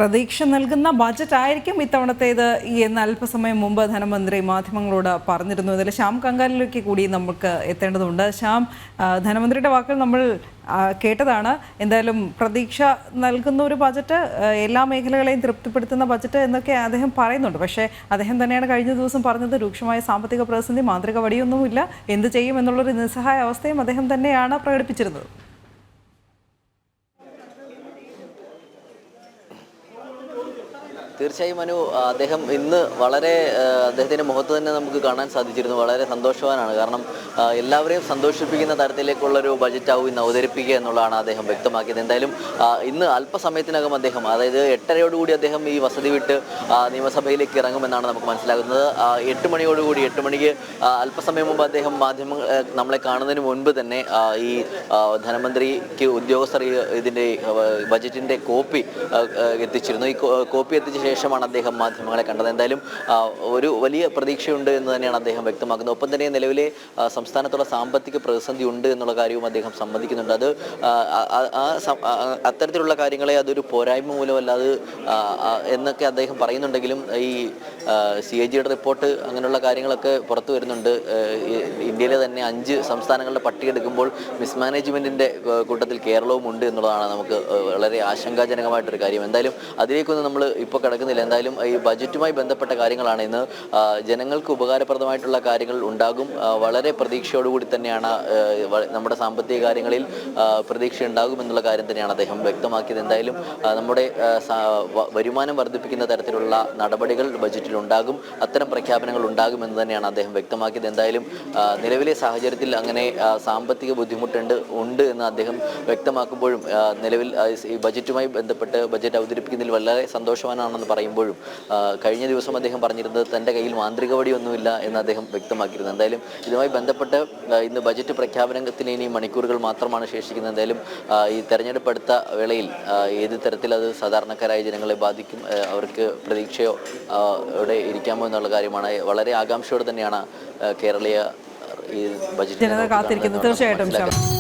പ്രതീക്ഷ നൽകുന്ന ബജറ്റായിരിക്കും ഇത്തവണത്തേത് എന്ന് അല്പസമയം മുമ്പ് ധനമന്ത്രി മാധ്യമങ്ങളോട് പറഞ്ഞിരുന്നു. ഇതിൽ ശ്യാം കങ്കാലിലേക്ക് കൂടി നമുക്ക് എത്തേണ്ടതുണ്ട്. ശ്യാം, ധനമന്ത്രിയുടെ വാക്കുകൾ നമ്മൾ കേട്ടതാണ്. എന്തായാലും പ്രതീക്ഷ നൽകുന്ന ഒരു ബജറ്റ്, എല്ലാ മേഖലകളെയും തൃപ്തിപ്പെടുത്തുന്ന ബജറ്റ് എന്നൊക്കെ അദ്ദേഹം പറയുന്നുണ്ട്. പക്ഷേ അദ്ദേഹം തന്നെയാണ് കഴിഞ്ഞ ദിവസം പറഞ്ഞത് രൂക്ഷമായ സാമ്പത്തിക പ്രതിസന്ധി, മാന്ത്രിക വടിയൊന്നുമില്ല, എന്ത് ചെയ്യും എന്നുള്ളൊരു നിസ്സഹായ അവസ്ഥയും അദ്ദേഹം തന്നെയാണ് പ്രകടിപ്പിച്ചിരുന്നത്. തീർച്ചയായും മനു, അദ്ദേഹം ഇന്ന് വളരെ അദ്ദേഹത്തിൻ്റെ മുഖത്ത് തന്നെ നമുക്ക് കാണാൻ സാധിച്ചിരുന്നു. വളരെ സന്തോഷവാനാണ്. കാരണം എല്ലാവരെയും സന്തോഷിപ്പിക്കുന്ന തരത്തിലേക്കുള്ളൊരു ബജറ്റാവും ഇന്ന് അവതരിപ്പിക്കുക എന്നുള്ളതാണ് അദ്ദേഹം വ്യക്തമാക്കിയത്. എന്തായാലും ഇന്ന് അല്പസമയത്തിനകം അദ്ദേഹം, അതായത് 8:30 അദ്ദേഹം ഈ വസതി വിട്ട് നിയമസഭയിലേക്ക് ഇറങ്ങുമെന്നാണ് നമുക്ക് മനസ്സിലാകുന്നത്. 8 മണിയോടുകൂടി, 8 മണിക്ക് അല്പസമയം മുമ്പ് അദ്ദേഹം നമ്മളെ കാണുന്നതിന് മുൻപ് തന്നെ ഈ ധനമന്ത്രിക്ക് ഉദ്യോഗസ്ഥർ ഇതിൻ്റെ ബജറ്റിൻ്റെ കോപ്പി എത്തിച്ചിരുന്നു. ഈ കോപ്പി എത്തിച്ച ശേഷമാണ് അദ്ദേഹം മാധ്യമങ്ങളെ കണ്ടത്. എന്തായാലും ഒരു വലിയ പ്രതീക്ഷയുണ്ട് എന്ന് തന്നെയാണ് അദ്ദേഹം വ്യക്തമാക്കുന്നത്. ഒപ്പം തന്നെ നിലവിലെ സംസ്ഥാനത്തുള്ള സാമ്പത്തിക പ്രതിസന്ധി ഉണ്ട് എന്നുള്ള കാര്യവും അദ്ദേഹം സമ്മതിക്കുന്നുണ്ട്. അത് അത്തരത്തിലുള്ള കാര്യങ്ങളെ അതൊരു പോരായ്മ മൂലമല്ലാതെ എന്നൊക്കെ അദ്ദേഹം പറയുന്നുണ്ടെങ്കിലും ഈ CAGയുടെ റിപ്പോർട്ട് അങ്ങനെയുള്ള കാര്യങ്ങളൊക്കെ പുറത്തു വരുന്നുണ്ട്. ഇന്ത്യയിലെ തന്നെ 5 സംസ്ഥാനങ്ങളുടെ പട്ടിക എടുക്കുമ്പോൾ മിസ്മാനേജ്മെൻറ്റിൻ്റെ കൂട്ടത്തിൽ കേരളവും ഉണ്ട് എന്നുള്ളതാണ് നമുക്ക് വളരെ ആശങ്കാജനകമായിട്ടൊരു കാര്യം. എന്തായാലും അതിലേക്കൊന്നും നമ്മൾ ഇപ്പോൾ കിടക്കുന്നില്ല. എന്തായാലും ഈ ബജറ്റുമായി ബന്ധപ്പെട്ട കാര്യങ്ങളാണ് ഇന്ന്. ജനങ്ങൾക്ക് ഉപകാരപ്രദമായിട്ടുള്ള കാര്യങ്ങൾ ഉണ്ടാകും. വളരെ പ്രതീക്ഷയോടുകൂടി തന്നെയാണ് നമ്മുടെ സാമ്പത്തിക കാര്യങ്ങളിൽ പ്രതീക്ഷ ഉണ്ടാകും എന്നുള്ള കാര്യം തന്നെയാണ് അദ്ദേഹം വ്യക്തമാക്കിയത്. എന്തായാലും നമ്മുടെ വരുമാനം വർദ്ധിപ്പിക്കുന്ന തരത്തിലുള്ള നടപടികൾ ബജറ്റിൽ ഉണ്ടാകും, അത്തരം പ്രഖ്യാപനങ്ങൾ ഉണ്ടാകുമെന്ന് തന്നെയാണ് അദ്ദേഹം വ്യക്തമാക്കിയത്. എന്തായാലും നിലവിലെ സാഹചര്യത്തിൽ അങ്ങനെ സാമ്പത്തിക ബുദ്ധിമുട്ടുണ്ട് എന്ന് അദ്ദേഹം വ്യക്തമാക്കുമ്പോഴും നിലവിൽ ഈ ബജറ്റുമായി ബന്ധപ്പെട്ട് ബജറ്റ് അവതരിപ്പിക്കുന്നതിൽ വളരെ സന്തോഷവാനാണെന്ന് പറയുമ്പോഴും കഴിഞ്ഞ ദിവസം അദ്ദേഹം പറഞ്ഞിരുന്നത് തൻ്റെ കയ്യിൽ മാന്ത്രിക വടിയൊന്നുമില്ല എന്ന് അദ്ദേഹം വ്യക്തമാക്കിയിരുന്നു. എന്തായാലും ഇതുമായി ബന്ധപ്പെട്ട് ഇന്ന് ബജറ്റ് പ്രഖ്യാപനത്തിന് ഇനി മണിക്കൂറുകൾ മാത്രമാണ് ശേഷിക്കുന്നത്. എന്തായാലും ഈ തെരഞ്ഞെടുപ്പ് അടുത്ത വേളയിൽ ഏത് തരത്തിൽ അത് സാധാരണക്കാരായ ജനങ്ങളെ ബാധിക്കും, അവർക്ക് പ്രതീക്ഷയോ ഇവിടെ ഇരിക്കാമോ എന്നുള്ള കാര്യമാണ്. വളരെ ആകാംക്ഷയോടെ തന്നെയാണ് കേരളീയ ഈ ബജറ്റ് ജനത കാത്തിരിക്കുന്നത്. തീർച്ചയായിട്ടും.